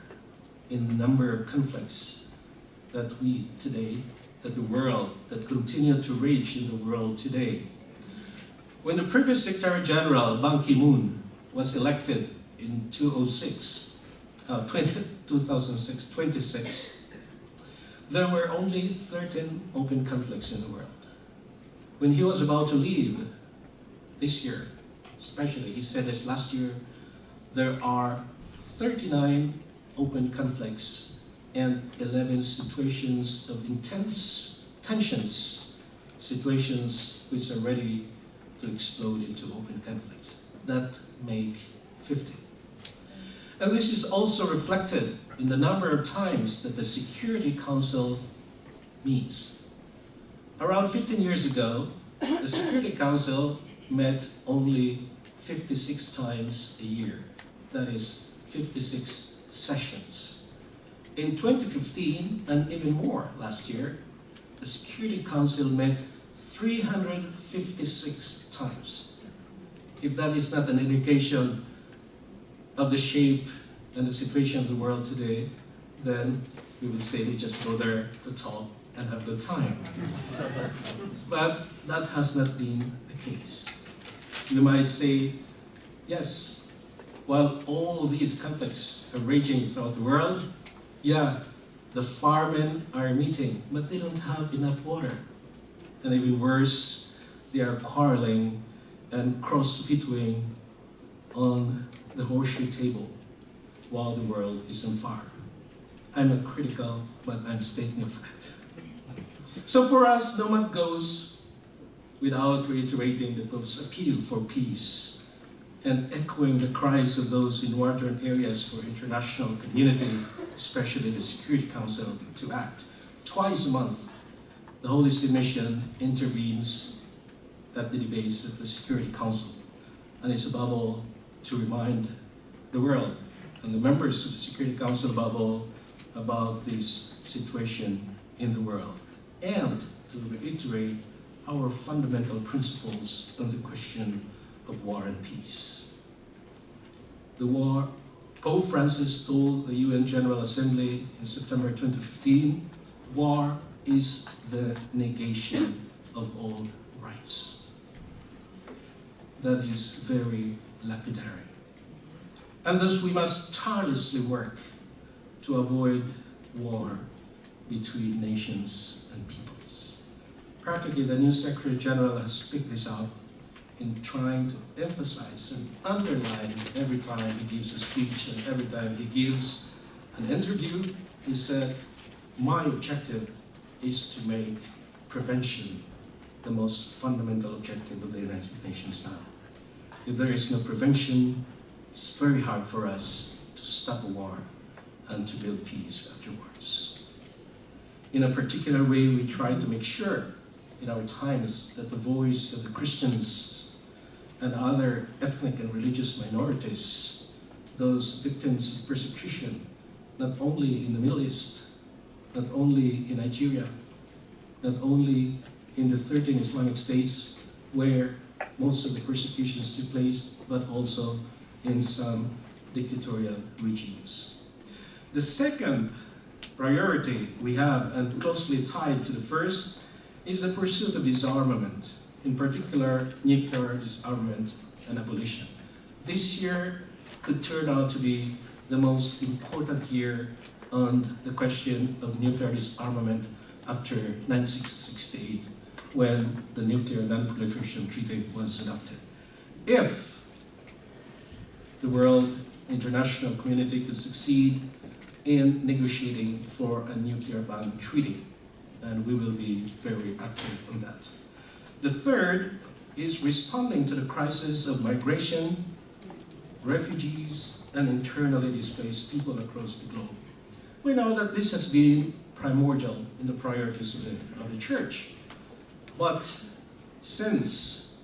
Speaker 6: in the number of conflicts that the world that continue to rage in the world today. When the previous Secretary General, Ban Ki-moon, was elected in 2006, there were only 13 open conflicts in the world. When he was about to leave this year, especially, he said this last year, there are 39 open conflicts and 11 situations of intense tensions, situations which are ready to explode into open conflicts. That make 50. And this is also reflected in the number of times that the Security Council meets. Around 15 years ago, the Security Council met only 56 times a year. That is 56 sessions. In 2015, and even more last year, the Security Council met 356 times. If that is not an indication of the shape and the situation of the world today, then we would say they just go there to talk and have a good time. But that has not been the case. You might say, yes, while all these conflicts are raging throughout the world, yeah, the firemen are meeting, but they don't have enough water. And even worse, they are quarreling and cross-vetoing on the horseshoe table while the world is on fire. I'm not critical, but I'm stating a fact. So for us, no month goes without reiterating the Pope's appeal for peace and echoing the cries of those in war-torn areas for international community, especially the Security Council, to act. Twice a month, the Holy See Mission intervenes at the debates of the Security Council, and it's above all to remind the world and the members of the Security Council above all about this situation in the world, and to reiterate our fundamental principles on the question of war and peace. Pope Francis told the UN General Assembly in September 2015, war is the negation of all rights. That is very lapidary. And thus we must tirelessly work to avoid war between nations and peoples. Practically, the new Secretary General has picked this up in trying to emphasize and underline every time he gives a speech and every time he gives an interview. He said, my objective is to make prevention the most fundamental objective of the United Nations now. If there is no prevention, it's very hard for us to stop a war and to build peace afterwards. In a particular way, we try to make sure in our times that the voice of the Christians and other ethnic and religious minorities, those victims of persecution, not only in the Middle East, not only in Nigeria, not only in the 13 Islamic states where most of the persecutions took place, but also in some dictatorial regimes. The second priority we have, and closely tied to the first, is the pursuit of disarmament, in particular nuclear disarmament and abolition. This year could turn out to be the most important year on the question of nuclear disarmament after 1968, when the Nuclear Non-Proliferation Treaty was adopted. If the world international community could succeed in negotiating for a nuclear ban treaty, and we will be very active on that. The third is responding to the crisis of migration, refugees, and internally displaced people across the globe. We know that this has been primordial in the priorities of the Church. But since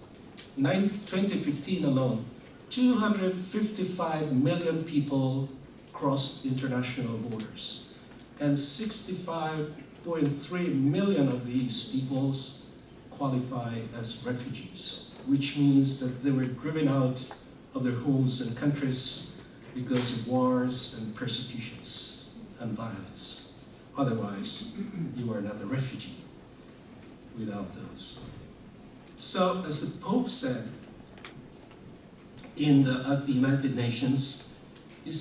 Speaker 6: 2015 alone, 255 million people crossed international borders, and 65.3 million of these peoples qualify as refugees, which means that they were driven out of their homes and countries because of wars and persecutions and violence. Otherwise, you are not a refugee without those. So, as the Pope said at the United Nations, the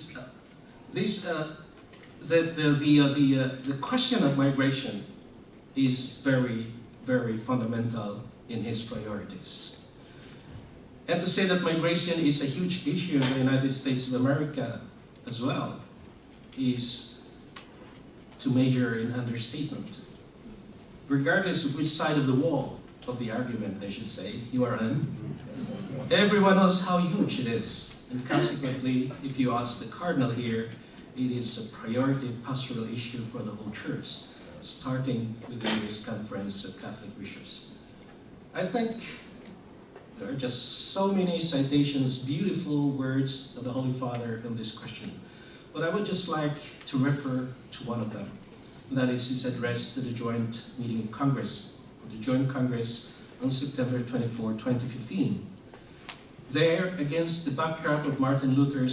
Speaker 6: question of migration is very, very fundamental in his priorities. And to say that migration is a huge issue in the United States of America as well is to major in understatement. Regardless of which side of the wall of the argument, I should say, you are on, everyone knows how huge it is. And consequently, if you ask the Cardinal here, it is a priority pastoral issue for the whole Church, starting with the U.S. Conference of Catholic Bishops. I think there are just so many citations, beautiful words of the Holy Father on this question. But I would just like to refer to one of them. And that is his address to the Joint Meeting of Congress, or the Joint Congress on September 24, 2015. There, against the backdrop of Martin Luther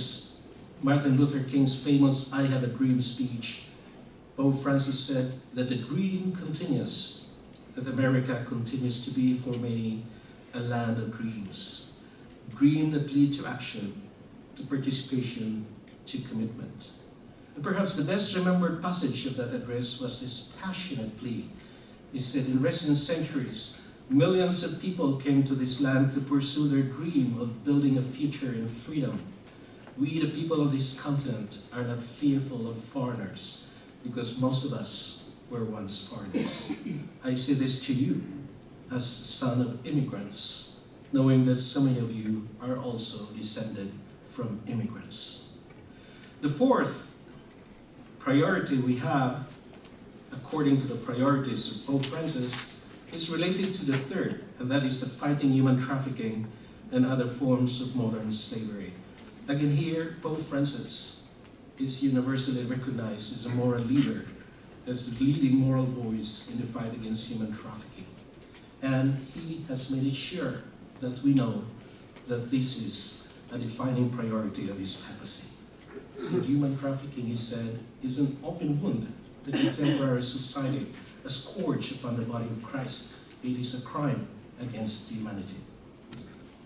Speaker 6: King's famous I Have a Dream speech, Pope Francis said that the dream continues, that America continues to be for many a land of dreams. Dream that lead to action, to participation, to commitment. And perhaps the best remembered passage of that address was this passionate plea. He said, in recent centuries, millions of people came to this land to pursue their dream of building a future in freedom. We, the people of this continent, are not fearful of foreigners, because most of us were once foreigners. I say this to you as the son of immigrants, knowing that so many of you are also descended from immigrants. The fourth priority we have, according to the priorities of Pope Francis, is related to the third, and that is the fighting human trafficking and other forms of modern slavery. Again here, Pope Francis is universally recognized as a moral leader, as the leading moral voice in the fight against human trafficking. And he has made it sure that we know that this is a defining priority of his papacy. So human trafficking, he said, is an open wound to contemporary society, a scourge upon the body of Christ. It is a crime against humanity.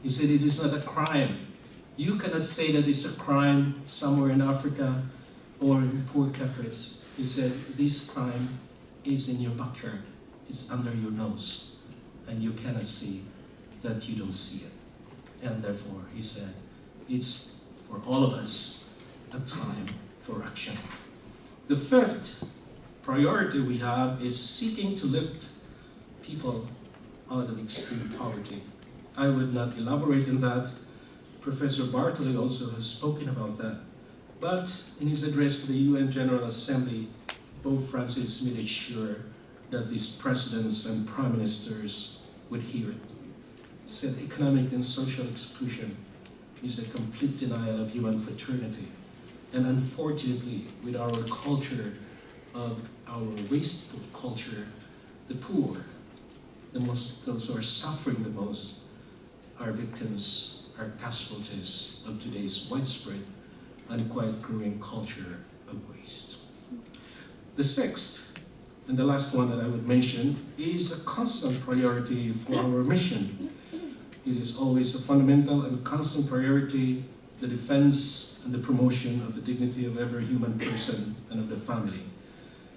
Speaker 6: He said it is not a crime. You cannot say that it's a crime somewhere in Africa or in poor countries. He said this crime is in your backyard, it's under your nose, and you cannot see that you don't see it. And therefore, he said, it's for all of us a time for action. The fifth priority we have is seeking to lift people out of extreme poverty. I would not elaborate on that. Professor Bartley also has spoken about that. But in his address to the UN General Assembly, Pope Francis made it sure that these presidents and prime ministers would hear it. He said economic and social exclusion is a complete denial of human fraternity. And unfortunately, with our culture of our wasteful culture, the poor, those who are suffering the most, are victims, are casualties of today's widespread and quite growing culture of waste. The sixth, and the last one that I would mention, is a constant priority for our mission. It is always a fundamental and constant priority, the defense and the promotion of the dignity of every human person and of the family.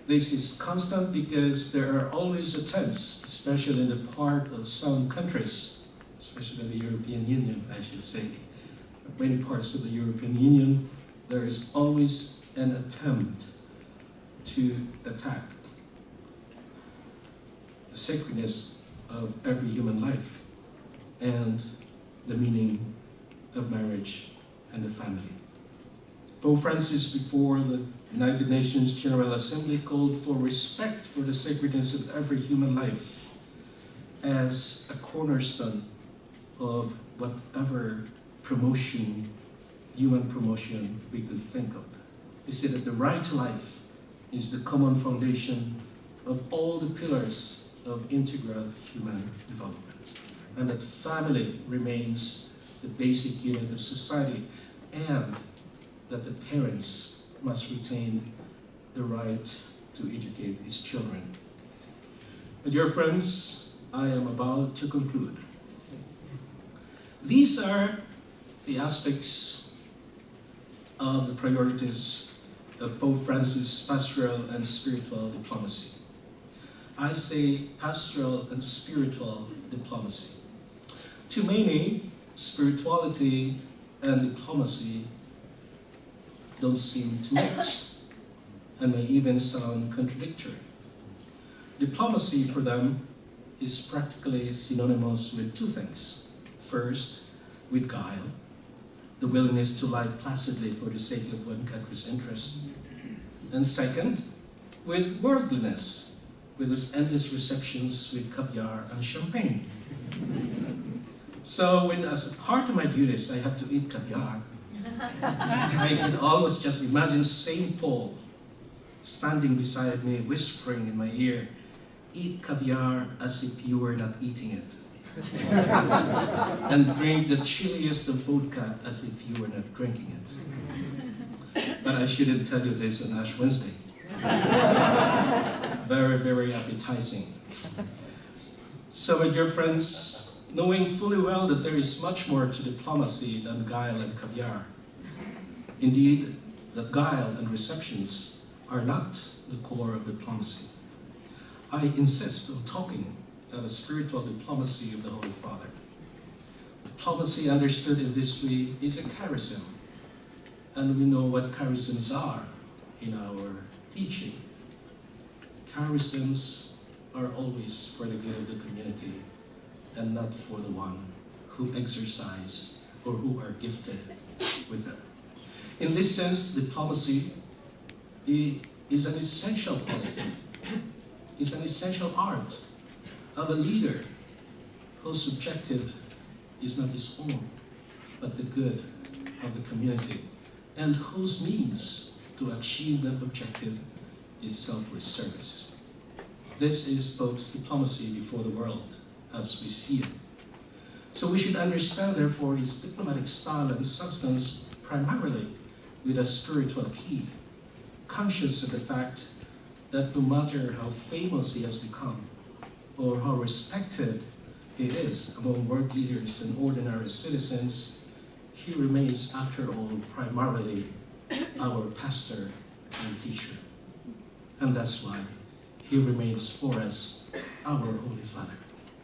Speaker 6: This is constant because there are always attempts, especially in the part of some countries, especially in the European Union, I should say. Many parts of the European Union, there is always an attempt to attack the sacredness of every human life and the meaning of marriage and the family. Pope Francis, before the United Nations General Assembly, called for respect for the sacredness of every human life as a cornerstone of whatever promotion, human promotion, we could think of. He said that the right to life is the common foundation of all the pillars of integral human development, and that family remains the basic unit of society, and that the parents must retain the right to educate his children. My dear friends, I am about to conclude. These are the aspects of the priorities of Pope Francis' pastoral and spiritual diplomacy. I say pastoral and spiritual diplomacy. To many, spirituality and diplomacy don't seem to mix and may even sound contradictory. Diplomacy for them is practically synonymous with two things. First, with guile, the willingness to lie placidly for the sake of one country's interest. And second, with worldliness, with those endless receptions with caviar and champagne. So when, as a part of my duties, I have to eat caviar, I can almost just imagine St. Paul standing beside me, whispering in my ear, "Eat caviar as if you were not eating it." And drink the chilliest of vodka as if you were not drinking it. But I shouldn't tell you this on Ash Wednesday. Very, very appetizing. So my dear friends, knowing fully well that there is much more to diplomacy than guile and caviar. Indeed, that guile and receptions are not the core of diplomacy. I insist on talking of a spiritual diplomacy of the Holy Father. Diplomacy understood in this way is a charism, and we know what charisms are in our teaching. Charisms are always for the good of the community and not for the one who exercise or who are gifted with them. In this sense, diplomacy is an essential quality, is an essential art of a leader whose objective is not his own, but the good of the community, and whose means to achieve that objective is selfless service. This is Pope's diplomacy before the world as we see it. So we should understand, therefore, his diplomatic style and substance primarily with a spiritual key, conscious of the fact that no matter how famous he has become, or how respected he is among world leaders and ordinary citizens, he remains, after all, primarily our pastor and teacher. And that's why he remains for us our Holy Father.